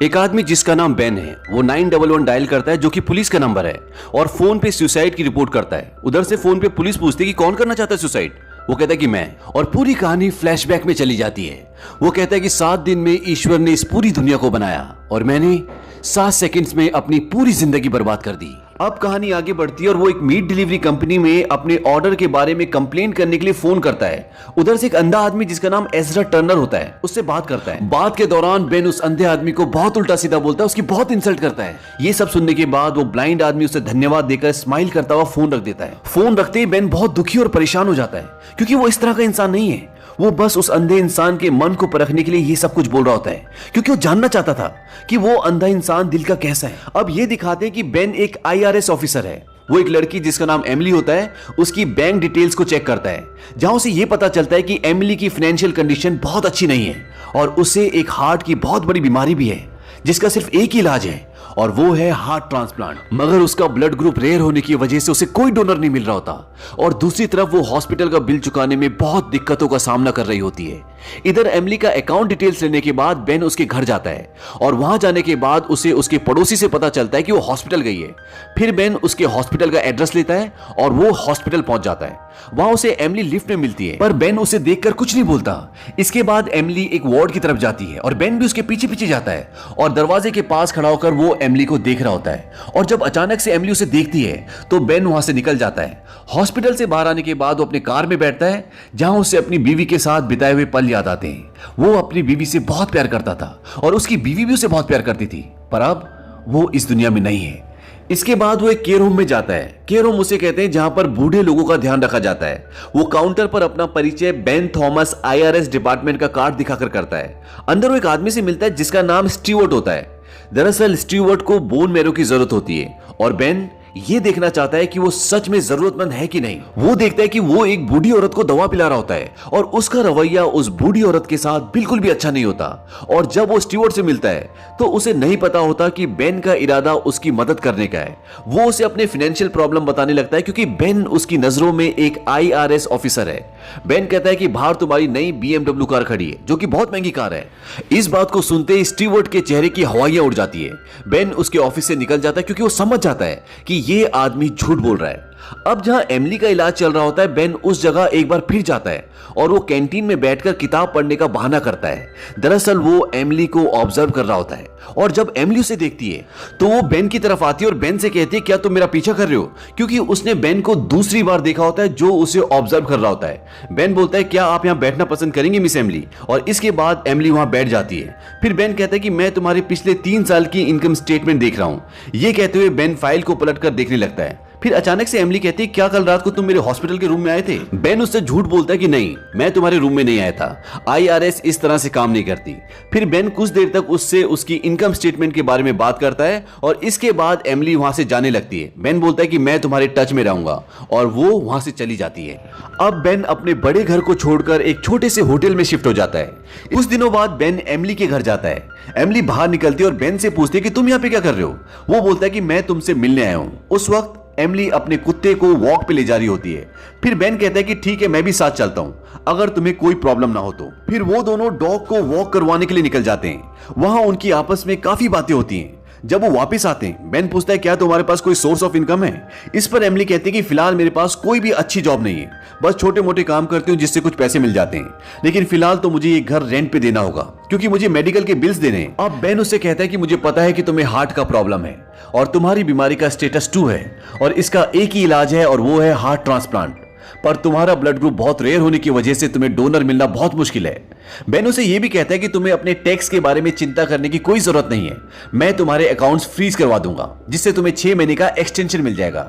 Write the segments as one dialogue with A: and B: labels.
A: एक आदमी जिसका नाम बेन है वो 911 डायल करता है जो कि पुलिस का नंबर है और फोन पे सुसाइड की रिपोर्ट करता है। उधर से फोन पे पुलिस पूछती है कि कौन करना चाहता है सुसाइड। वो कहता है कि मैं, और पूरी कहानी फ्लैशबैक में चली जाती है। वो कहता है कि 7 दिन में ईश्वर ने इस पूरी दुनिया को बनाया और मैंने 7 सेकंड्स में अपनी पूरी जिंदगी बर्बाद कर दी। अब कहानी आगे बढ़ती है और वो एक मीट डिलीवरी कंपनी में अपने ऑर्डर के बारे में कंप्लेंट करने के लिए फोन करता है। उधर से एक अंधा आदमी जिसका नाम एजरा टर्नर होता है उससे बात करता है। बात के दौरान बेन उस अंधे आदमी को बहुत उल्टा सीधा बोलता है, उसकी बहुत इंसल्ट करता है। ये सब सुनने के बाद वो ब्लाइंड आदमी उसे धन्यवाद देकर स्माइल करता हुआ फोन रख देता है। फोन रखते ही बेन बहुत दुखी और परेशान हो जाता है क्योंकि वो इस तरह का इंसान नहीं है। वो बस उस अंधे इंसान के मन को परखने के लिए ये सब कुछ बोल रहा होता है क्योंकि वो जानना चाहता था कि वो अंधा इंसान दिल का कैसा है। अब ये दिखाते हैं कि बेन एक IRS ऑफिसर है। वो एक लड़की जिसका नाम एमिली होता है उसकी बैंक डिटेल्स को चेक करता है, जहां उसे ये पता चलता है कि एमिली की फाइनेंशियल कंडीशन बहुत अच्छी नहीं है और उसे एक हार्ट की बहुत बड़ी बीमारी भी है जिसका सिर्फ एक ही इलाज है और वो है हार्ट ट्रांसप्लांट। मगर उसका ब्लड ग्रुप रेयर होने की वजह से उसे कोई डोनर नहीं मिल रहा होता और दूसरी तरफ वो हॉस्पिटल का बिल चुकाने में बहुत दिक्कतों का सामना कर रही होती है। इधर एमिली का अकाउंट डिटेल्स लेने के बाद बेन उसके घर जाता है और वहां जाने के बाद उसे उसके पड़ोसी से पता चलता है कि वो हॉस्पिटल गई है। फिर बेन उसके हॉस्पिटल का एड्रेस लेता है और वो हॉस्पिटल पहुंच जाता है। वहां उसे एमिली लिफ्ट में मिलती है पर बेन उसे देखकर कुछ नहीं बोलता। इसके बाद एमिली एक वार्ड की तरफ जाती है और बेन भी उसके पीछे पीछे जाता है और दरवाजे के पास खड़ा होकर वो एमिली को देख रहा होता है और जब अचानक से एमिली उसे देखती है तो बेन वहां से निकल जाता है। हॉस्पिटल से बाहर आने के बाद वो अपने कार में बैठता है जहां उसे अपनी बीवी के साथ बिताए हुए पल याद आते हैं। वो अपनी बीवी से बहुत प्यार करता था और उसकी बीवी भी उसे बहुत प्यार करती थी, पर अब वो इस दुनिया में नहीं है। इसके बाद वो एक केयर होम में जाता है। केयर होम उसे कहते हैं जहां पर बूढ़े लोगों का ध्यान रखा जाता है। वो काउंटर पर अपना परिचय बेन थॉमस IRS डिपार्टमेंट का कार्ड दिखाकर करता है। अंदर वो एक आदमी से मिलता है जिसका नाम स्टीवर्ट होता है। दरअसल स्टीवर्ट को बोन मैरो की जरूरत होती है और बेन ये देखना चाहता है कि वो सच में जरूरतमंद है कि नहीं। वो देखता है कि वो एक बूढ़ी औरत को दवा पिला रहा होता है और उसका रवैया उस बूढ़ी औरत के साथ बिल्कुल भी अच्छा नहीं होता। और जब वो स्टीवर्ट से मिलता है तो उसे नहीं पता होता कि बेन का इरादा उसकी मदद करने का है। वो उसे अपने फाइनेंशियल प्रॉब्लम बताने लगता है क्योंकि बेन उसकी नजरों में एक IRS ऑफिसर है। बेन कहता है कि बाहर तुम्हारी नई BMW कार खड़ी है जो कि बहुत महंगी कार है। इस बात को सुनते ही स्टीवर्ट के चेहरे की हवाइयां उड़ जाती है। बेन उसके ऑफिस से निकल जाता है क्योंकि वो समझ जाता है कि ये आदमी झूठ बोल रहा है। अब जहां एमिली का इलाज चल रहा होता है बेन उस जगह एक बार फिर जाता है और वो कैंटीन में बैठकर किताब पढ़ने का बहाना करता है। दरअसल वो एमिली को ऑब्जर्व कर रहा होता है और जब एमिली उसे देखती है तो वो बेन की तरफ आती है और बेन से कहती है क्या तुम मेरा पीछा कर रहे हो, क्योंकि उसने बेन को दूसरी बार देखा होता है जो उसे ऑब्जर्व कर रहा होता है। बेन बोलता है क्या आप यहां बैठना पसंद करेंगे मिस एमिली, और इसके बाद एमिली वहां बैठ जाती है। फिर बेन कहता है कि मैं तुम्हारे पिछले 3 साल की इनकम स्टेटमेंट देख रहा हूं। ये कहते हुए बेन फाइल को पलटकर देखने लगता है। फिर अचानक से एमिली कहती है क्या कल रात को तुम मेरे हॉस्पिटल के रूम में आए थे। बेन उससे झूठ बोलता है कि नहीं, मैं तुम्हारे रूम में नहीं आया था, IRS इस तरह से काम नहीं करती। फिर बेन कुछ देर तक उससे उसकी इनकम स्टेटमेंट के बारे में बात करता है और इसके बाद एमिली वहां से जाने लगती है। बेन बोलता है कि मैं तुम्हारे टच में रहूंगा और वो वहां से चली जाती है। अब बेन अपने बड़े घर को छोड़कर एक छोटे से होटल में शिफ्ट हो जाता है। कुछ दिनों बाद बेन एमिली के घर जाता है। एमिली बाहर निकलती है और बेन से पूछती है कि तुम यहाँ पे क्या कर रहे हो। वो बोलता है कि मैं तुमसे मिलने आया हूं। उस वक्त एमिली अपने कुत्ते को वॉक पे ले जा रही होती है। फिर बेन कहता है कि ठीक है मैं भी साथ चलता हूं अगर तुम्हें कोई प्रॉब्लम ना हो तो। फिर वो दोनों डॉग को वॉक करवाने के लिए निकल जाते हैं। वहां उनकी आपस में काफी बातें होती हैं। जब वो वापस आते हैं बेन पूछता है क्या तुम्हारे पास कोई सोर्स ऑफ इनकम है। इस पर एमिली कहती है कि फिलहाल मेरे पास कोई भी अच्छी जॉब नहीं है, बस छोटे मोटे काम करती हूँ जिससे कुछ पैसे मिल जाते हैं, लेकिन फिलहाल तो मुझे ये घर रेंट पे देना होगा क्योंकि मुझे मेडिकल के बिल्स देने हैं। अब बेन उससे कहता है कि मुझे पता है कि तुम्हें हार्ट का प्रॉब्लम है और तुम्हारी बीमारी का स्टेटस 2 है और इसका एक ही इलाज है और वो है हार्ट ट्रांसप्लांट, पर तुम्हारा ब्लड ग्रुप बहुत रेयर होने की वजह से तुम्हें डोनर मिलना बहुत मुश्किल है। बेन उसे यह भी कहता है कि तुम्हें अपने टैक्स के बारे में चिंता करने की कोई जरूरत नहीं है, मैं तुम्हारे अकाउंट्स फ्रीज करवा दूंगा जिससे तुम्हें 6 महीने का एक्सटेंशन मिल जाएगा।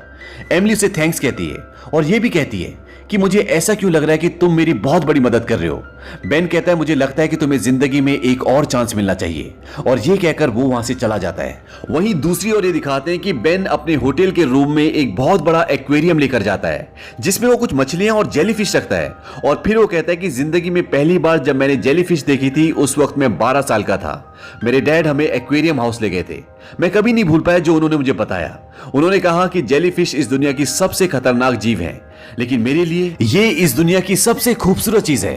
A: एमिली उसे थैंक्स कहती है और यह भी कहती है कि मुझे ऐसा क्यों लग रहा है कि तुम मेरी बहुत बड़ी मदद कर रहे हो। बेन कहता है मुझे लगता है कि तुम्हें जिंदगी में एक और चांस मिलना चाहिए, और ये कहकर वो वहां से चला जाता है। वहीं दूसरी ओर ये दिखाते हैं कि बेन अपने होटल के रूम में एक बहुत बड़ा एक्वेरियम लेकर जाता है जिसमें वो कुछ मछलियां और जेलीफिश रखता है और फिर वो कहता है कि जिंदगी में पहली बार जब मैंने जेलीफिश देखी थी उस वक्त मैं 12 साल का था। मेरे डैड हमें एक्वेरियम हाउस ले गए थे। मैं कभी नहीं भूल पाया जो उन्होंने मुझे बताया। उन्होंने कहा कि जेलीफिश इस दुनिया की सबसे खतरनाक जीव है। लेकिन मेरे लिए ये इस दुनिया की सबसे खूबसूरत चीज है।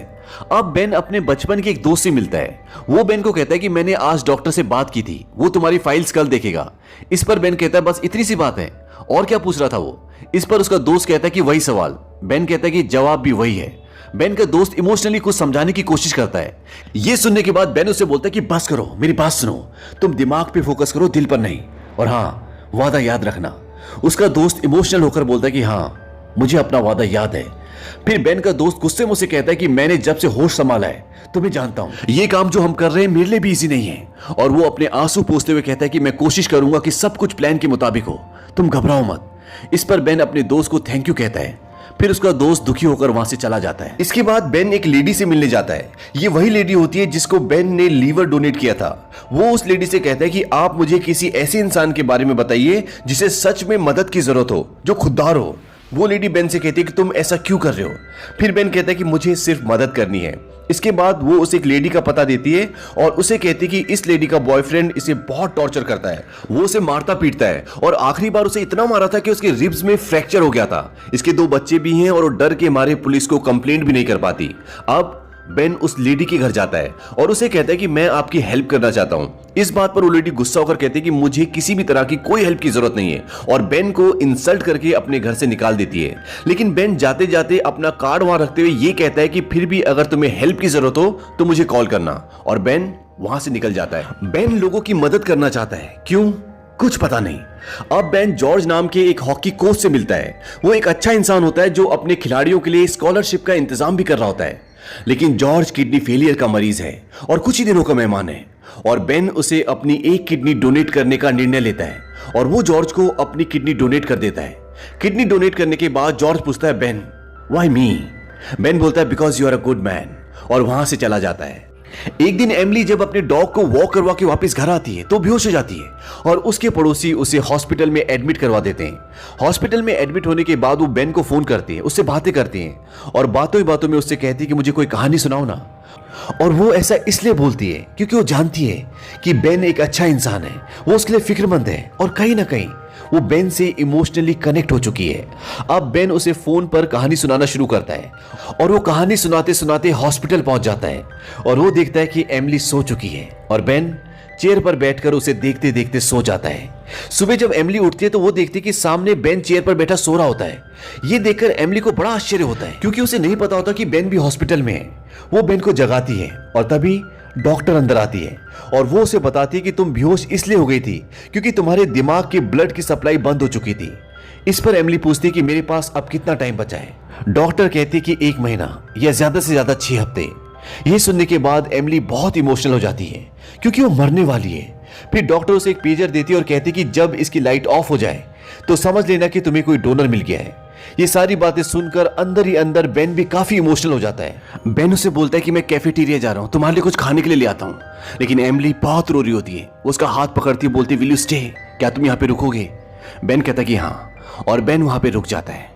A: अब बेन अपने बचपन के एक दोस्त से मिलता है। वो बेन को कहता है कि मैंने आज डॉक्टर से बात की थी, वो तुम्हारी फाइल्स कल देखेगा। इस पर बेन कहता है बस इतनी सी बात है, और क्या पूछ रहा था वो। इस पर उसका दोस्त कहता है कि वही सवाल। बेन कहता है कि जवाब भी वही है। बेन का दोस्त इमोशनली कुछ समझाने की कोशिश करता है। ये सुनने के बाद बेन उससे बोलता है कि बस करो, मेरी बात सुनो, तुम दिमाग पे फोकस करो, दिल पर नहीं, और हाँ, वादा याद रखना। उसका दोस्त इमोशनल होकर बोलता है कि हाँ, मुझे अपना वादा याद है। फिर बेन का दोस्त गुस्से में उसे कहता है कि मैंने जब से होश संभाला है तुम्हें जानता हूं, ये काम जो हम कर रहे हैं मेरे लिए भी इजी नहीं है। और वो अपने आंसू पोंछते हुए कहता है कि मैं कोशिश करूंगा कि सब कुछ प्लान के मुताबिक हो, तुम घबराओ मत। इस पर बेन अपने दोस्त को थैंक यू कहता है। फिर उसका दोस्त दुखी होकर वहां से चला जाता है। इसके बाद बेन एक लेडी से मिलने जाता है। ये वही लेडी होती है जिसको बेन ने लीवर डोनेट किया था। वो उस लेडी से कहता है कि आप मुझे किसी ऐसे इंसान के बारे में बताइए जिसे सच में मदद की जरूरत हो, जो खुददार हो। वो लेडी बेन से कहती है कि तुम ऐसा क्यों कर रहे हो। फिर बेन कहता है कि मुझे सिर्फ मदद करनी है। इसके बाद वो उसे एक लेडी का पता देती है और उसे कहती है कि इस लेडी का बॉयफ्रेंड इसे बहुत टॉर्चर करता है, वो उसे मारता पीटता है, और आखिरी बार उसे इतना मारा था कि उसके रिब्स में फ्रैक्चर हो गया था। इसके 2 बच्चे भी हैं और वो डर के मारे पुलिस को कंप्लेंट भी नहीं कर पाती। अब बेन उस लेडी के घर जाता है और उसे कहता है कि मैं आपकी हेल्प करना चाहता हूं। इस बात पर वो लेडी गुस्सा होकर कहती है कि मुझे किसी भी तरह की कोई हेल्प की जरूरत नहीं है, और बेन को इंसल्ट करके अपने घर से निकाल देती है। लेकिन बेन जाते जाते अपना कार्ड वहां रखते हुए ये कहता है कि फिर भी अगर तुम्हें हेल्प की जरूरत हो तो मुझे कॉल करना, और बेन वहां से निकल जाता है। बेन लोगों की मदद करना चाहता है, क्यों कुछ पता नहीं। अब बेन जॉर्ज नाम के एक हॉकी कोच से मिलता है। वो एक अच्छा इंसान होता है जो अपने खिलाड़ियों के लिए स्कॉलरशिप का इंतजाम भी कर रहा होता है। लेकिन जॉर्ज किडनी फेलियर का मरीज है और कुछ ही दिनों का मेहमान है, और बेन उसे अपनी एक किडनी डोनेट करने का निर्णय लेता है, और वो जॉर्ज को अपनी किडनी डोनेट कर देता है। किडनी डोनेट करने के बाद जॉर्ज पूछता है बेन, व्हाई मी? बेन बोलता है because you are a good man, और वहां से चला जाता है। एक दिन एमिली जब अपने डॉग को वॉक करवा के वापस घर आती है तो बेहोश हो जाती है, और उसके पड़ोसी उसे हॉस्पिटल में एडमिट करवा देते हैं। हॉस्पिटल में एडमिट होने के बाद वो बेन को फोन करती है, उससे बातें करती हैं, और बातों ही बातों में उससे कहती है कि मुझे कोई कहानी सुनाओ ना। और वो ऐसा इसलिए बोलती है क्योंकि वो जानती है कि बेन एक अच्छा इंसान है, वो उसके लिए फिक्रमंद है, और कहीं ना कहीं वो बेन से इमोशनली कनेक्ट हो चुकी है। अब बेन उसे फोन पर कहानी सुनाना शुरू करता है, और वो कहानी सुनाते सुनाते हॉस्पिटल पहुंच जाता है, और वो देखता है कि एमिली सो चुकी है, और बेन चेयर पर बैठकर उसे देखते देखते सो जाता है। सुबह जब एमिली उठती है तो वो देखती है कि सामने बेन चेयर पर बैठा सो रहा होता है। ये देखकर एमिली को बड़ा आश्चर्य होता है, क्योंकि उसे नहीं पता होता कि बेन भी हॉस्पिटल में है। वो बेन को जगाती है, और तभी डॉक्टर अंदर आती है, और वो उसे बताती है कि तुम बेहोश इसलिए हो गई थी क्योंकि तुम्हारे दिमाग की ब्लड की सप्लाई बंद हो चुकी थी। इस पर एमिली पूछती है कि मेरे पास अब कितना टाइम बचा है। डॉक्टर कहती है कि 1 महीना या ज्यादा से ज्यादा 6 हफ्ते। ये सुनने के बाद एमिली बहुत इमोशनल हो जाती है क्योंकि वो मरने वाली है। फिर डॉक्टर उसे एक पेजर देती है और कहती है कि जब इसकी लाइट ऑफ हो जाए तो समझ लेना कि तुम्हें कोई डोनर मिल गया है। ये सारी बातें सुनकर अंदर ही अंदर बेन भी काफी इमोशनल हो जाता है। बेन उसे बोलता है कि मैं कैफेटेरिया जा रहा हूँ, तुम्हारे लिए कुछ खाने के लिए ले आता हूँ। लेकिन एमिली बहुत रो रही होती है, उसका हाथ पकड़ती है, बोलती विल यू स्टे, क्या तुम यहाँ पे रुकोगे? बेन कहता है कि हाँ, और बेन वहां पे रुक जाता है।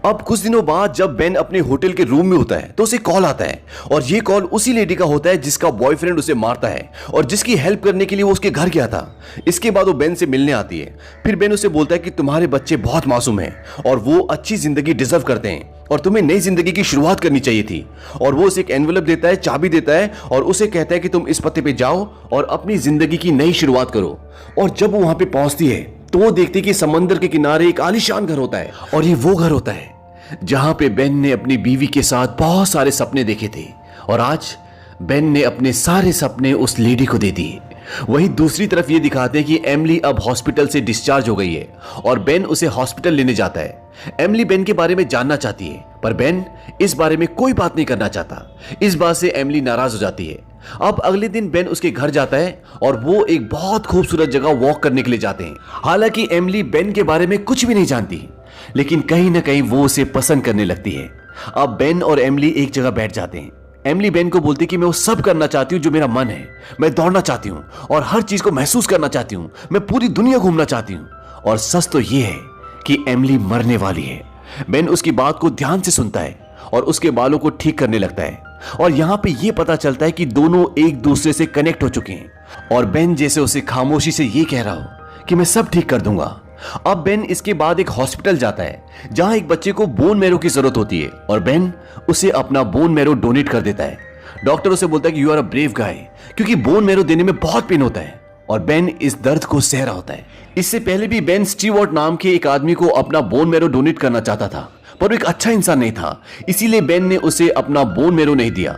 A: अब कुछ दिनों बाद जब बेन अपने होटल के रूम में होता है तो उसे कॉल आता है, और ये कॉल उसी लेडी का होता है जिसका बॉयफ्रेंड उसे मारता है और जिसकी हेल्प करने के लिए वो उसके घर गया था। इसके बाद वो बेन से मिलने आती है। फिर बेन उसे बोलता है कि तुम्हारे बच्चे बहुत मासूम हैं और वो अच्छी जिंदगी डिजर्व करते हैं और तुम्हें नई जिंदगी की शुरुआत करनी चाहिए थी। और वो उसे एक एनवेलप देता है, चाबी देता है, और उसे कहता है कि तुम इस पते पे जाओ और अपनी जिंदगी की नई शुरुआत करो। और जब वो वहां पे पहुंचती है तो वो देखती है कि समंदर के किनारे एक आलीशान घर होता है, और ये वो घर होता है जहां पे बेन ने अपनी बीवी के साथ बहुत सारे सपने देखे थे, और आज बेन ने अपने सारे सपने उस लेडी को दे दिए। वहीं दूसरी तरफ ये दिखाते हैं कि एमिली अब हॉस्पिटल से डिस्चार्ज हो गई है और बेन उसे हॉस्पिटल लेने जाता है। एमिली बेन के बारे में जानना चाहती है, पर बेन इस बारे में कोई बात नहीं करना चाहता। इस बात से एमिली नाराज हो जाती है। अब अगले दिन बेन उसके घर जाता है और वो एक बहुत खूबसूरत जगह वॉक करने के लिए जाते हैं। हालांकि एमिली बेन के बारे में कुछ भी नहीं जानती, लेकिन कहीं ना कहीं वो उसे पसंद करने लगती है। अब बेन और एमिली एक जगह बैठ जाते हैं। एमिली बेन को बोलती कि मैं वो सब करना चाहती हूँ जो मेरा मन है, मैं दौड़ना चाहती हूँ और हर चीज को महसूस करना चाहती हूँ, मैं पूरी दुनिया घूमना चाहती हूँ। और सच तो ये है कि एमिली मरने वाली है। बेन उसकी बात को ध्यान से सुनता है और उसके बालों को ठीक करने लगता है, और यहाँ पे ये पता चलता है कि दोनों एक दूसरे से कनेक्ट हो चुके हैं। और बेन जैसे उसे खामोशी से ये कह रहा हो कि मैं सब ठीक कर दूंगा, अब बेन इसके बाद एक हॉस्पिटल जाता है जहां एक बच्चे को बोन मैरो की जरूरत होती है और बेन उसे अपना बोन मैरो डोनेट कर देता है। डॉक्टर उसे बोलता है कि यू आर अ ब्रेव गाय, क्योंकि बोन मैरो देने में बहुत पेन होता है और बेन इस दर्द को सह रहा होता है। इससे पहले भी बेन स्टीवर्ट नाम के एक आदमी को अपना बोन मैरो डोनेट करना चाहता था, पर वो एक अच्छा इंसान नहीं था, इसीलिए बेन ने उसे अपना बोन मैरो नहीं दिया।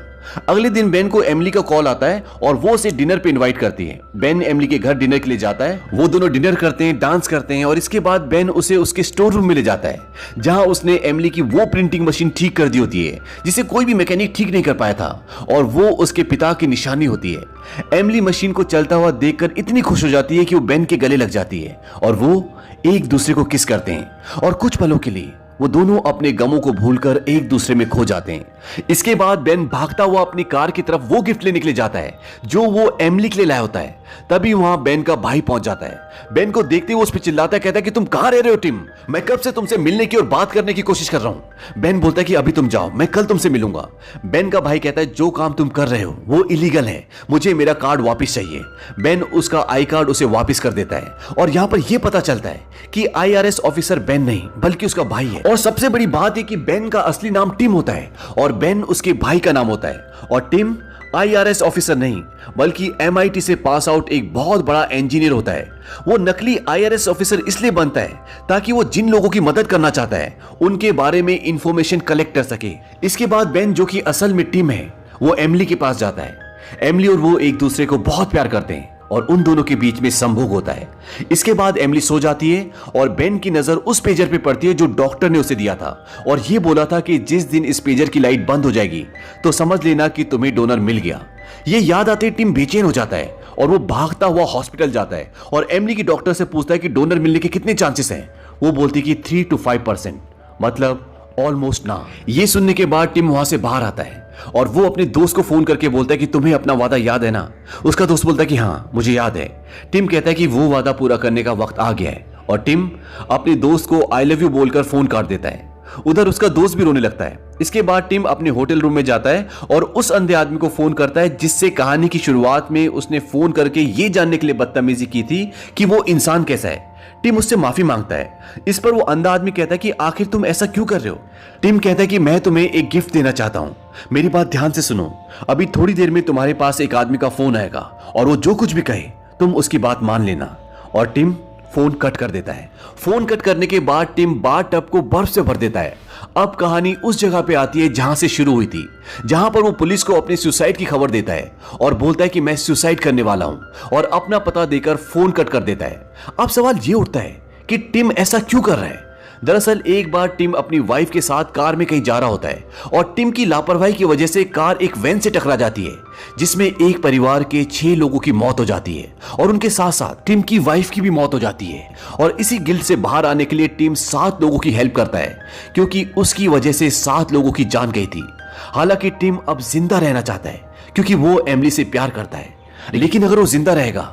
A: अगले दिन बेन को एमिली का कॉल आता है और वो उसे डिनर पे इनवाइट करती है। बेन एमिली के घर डिनर के लिए जाता है, वो दोनों डिनर करते हैं, डांस करते हैं और इसके बाद बेन उसे उसके स्टोर रूम में ले जाता है जहां उसने एमिली की वो प्रिंटिंग मशीन ठीक कर दी होती है जिसे कोई भी मैकेनिक ठीक नहीं कर पाया था और वो उसके पिता की निशानी होती है। एमिली मशीन को चलता हुआ देखकर इतनी खुश हो जाती है कि वो बेन के गले लग जाती है और वो एक दूसरे को किस करते हैं और कुछ पलों के लिए वो दोनों अपने गमों को भूलकर एक दूसरे में खो जाते हैं। इसके बाद बेन भागता हुआ अपनी कार की तरफ वो गिफ्ट लेने के लिए जाता है जो वो एमिली के लिए लाया होता है। तभी वहां बेन का भाई पहुंच जाता है। बेन को देखते हुए उस पर चिल्लाता है, कहता है कि तुम कहां रह रहे हो टिम, मैं कब से तुमसे मिलने की और बात करने की कोशिश कर रहा हूं। बेन बोलता है कि अभी तुम जाओ, मैं कल तुमसे मिलूंगा। बेन का भाई कहता है जो काम तुम कर रहे हो वो इलीगल है, मुझे मेरा कार्ड वापस चाहिए। बेन उसका आई कार्ड उसे वापस कर देता है और यहां पर यह पता चलता है कि IRS ऑफिसर बेन नहीं बल्कि उसका भाई है। और सबसे बड़ी बात है कि बेन का असली नाम टिम होता है और बेन उसके भाई का नाम होता है और टिम IRS ऑफिसर नहीं बल्कि MIT से पास आउट एक बहुत बड़ा इंजीनियर होता है। वो नकली IRS ऑफिसर इसलिए बनता है ताकि वो जिन लोगों की मदद करना चाहता है उनके बारे में इंफॉर्मेशन कलेक्ट कर सके। इसके बाद बेन जो कि असल में टिम है वो एमिली के पास जाता है। एमिली और वो एक दूसरे को बहुत प्यार करते हैं और उन दोनों के बीच में संभोग होता है। इसके बाद एमिली सो जाती है और बेन की नजर उस पेजर पे पड़ती है जो डॉक्टर ने उसे दिया था और ये बोला था कि जिस दिन इस पेजर की लाइट बंद हो जाएगी तो समझ लेना कि तुम्हें डोनर मिल गया। ये याद आते टिम बेचैन हो जाता है और वो भागता हुआ हॉस्पिटल जाता है और एमिली की डॉक्टर से पूछता है कि डोनर मिलने के कितने चांसेस हैं। वो बोलती कि 3 to 5%, मतलब ऑलमोस्ट ना। ये सुनने के बाद टिम वहां से बाहर आता है और वो अपने दोस्त को फोन करके बोलता है कि तुम्हें अपना वादा याद है ना। उसका दोस्त बोलता है कि हाँ मुझे याद है। टिम कहता है कि वो वादा पूरा करने का वक्त आ गया है और टिम अपने दोस्त को आई लव यू बोलकर फोन काट देता है। उधर उसका दोस्त भी रोने लगता है। इसके बाद टिम अपने होटल रूम में जाता है और उस अंधे आदमी को फोन करता है जिससे कहानी की शुरुआत में उसने फोन करके ये जानने के लिए बदतमीजी की थी कि वो इंसान कैसा है। टिम उससे माफी मांगता है। इस पर वो अंधा आदमी कहता है कि आखिर तुम ऐसा क्यों कर रहे हो। टिम कहता है कि मैं तुम्हें एक गिफ्ट देना चाहता हूं, मेरी बात ध्यान से सुनो। अभी थोड़ी देर में तुम्हारे पास एक आदमी का फोन आएगा और वो जो कुछ भी कहे तुम उसकी बात मान लेना। और टिम फोन कट कर देता है। फोन कट करने के बाद टिम बाथ टब को बर्फ से भर देता है। अब कहानी उस जगह पे आती है जहां से शुरू हुई थी, जहां पर वो पुलिस को अपने सुसाइड की खबर देता है और बोलता है कि मैं सुसाइड करने वाला हूं और अपना पता देकर फोन कट कर देता है। अब सवाल ये उठता है कि टिम ऐसा क्यों कर रहा है। दरअसल एक बार टिम अपनी वाइफ के साथ कार में कहीं जा रहा होता है और टिम की लापरवाही की वजह से कार एक वैन से टकरा जाती है जिसमें एक परिवार के 6 लोगों की मौत हो जाती है और उनके साथ साथ टिम की वाइफ की भी मौत हो जाती है। और इसी गिल्ट से बाहर आने के लिए टिम 7 लोगों की हेल्प करता है क्योंकि उसकी वजह से 7 लोगों की जान गई थी। हालांकि टिम अब जिंदा रहना चाहता है क्योंकि वो एमिली से प्यार करता है, लेकिन अगर वो जिंदा रहेगा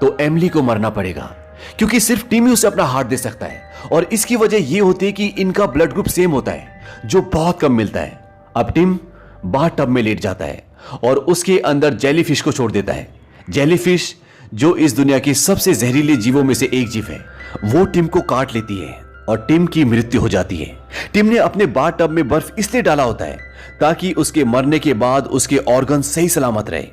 A: तो एमिली को मरना पड़ेगा क्योंकि सिर्फ टिम ही उसे अपना हार्ट दे सकता है। और इसकी वजह यह होती है कि इनका ब्लड ग्रुप सेम होता है जो बहुत कम मिलता है। अब टिम बाथ टब में लेट जाता है और उसके अंदर जेलीफिश को छोड़ देता है। जेलीफिश जो इस दुनिया के सबसे जहरीले जीवों में से एक जीव है, वो टिम को काट लेती है और टिम की मृत्यु हो जाती है। टिम ने अपने बाथ टब में बर्फ इसलिए डाला होता है ताकि उसके मरने के बाद उसके ऑर्गन सही सलामत रहे।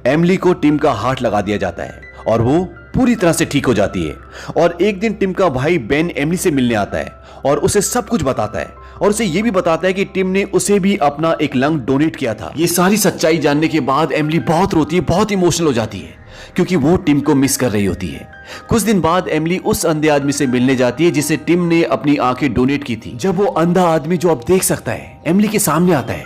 A: एमिली को टिम का हार्ट लगा दिया जाता है और वो पूरी तरह से ठीक हो जाती है। और एक दिन टिम का भाई बेन एमिली से मिलने आता है और उसे सब कुछ बताता है और उसे ये भी बताता है कि टिम ने उसे भी अपना एक लंग डोनेट किया था। ये सारी सच्चाई जानने के बाद एमिली बहुत रोती है, बहुत इमोशनल हो जाती है क्योंकि वो टिम को मिस कर रही होती है। कुछ दिन बाद एमिली उस अंधे आदमी से मिलने जाती है जिसे टिम ने अपनी आंखें डोनेट की थी। जब वो अंधा आदमी जो अब देख सकता है एमिली के सामने आता है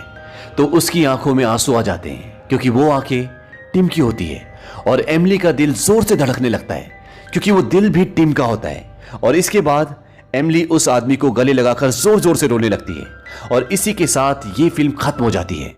A: तो उसकी आंखों में आंसू आ जाते हैं क्योंकि वो आंखें टिम की होती है और एमिली का दिल जोर से धड़कने लगता है क्योंकि वो दिल भी टिम का होता है। और इसके बाद एमिली उस आदमी को गले लगाकर जोर जोर से रोने लगती है और इसी के साथ ये फिल्म खत्म हो जाती है।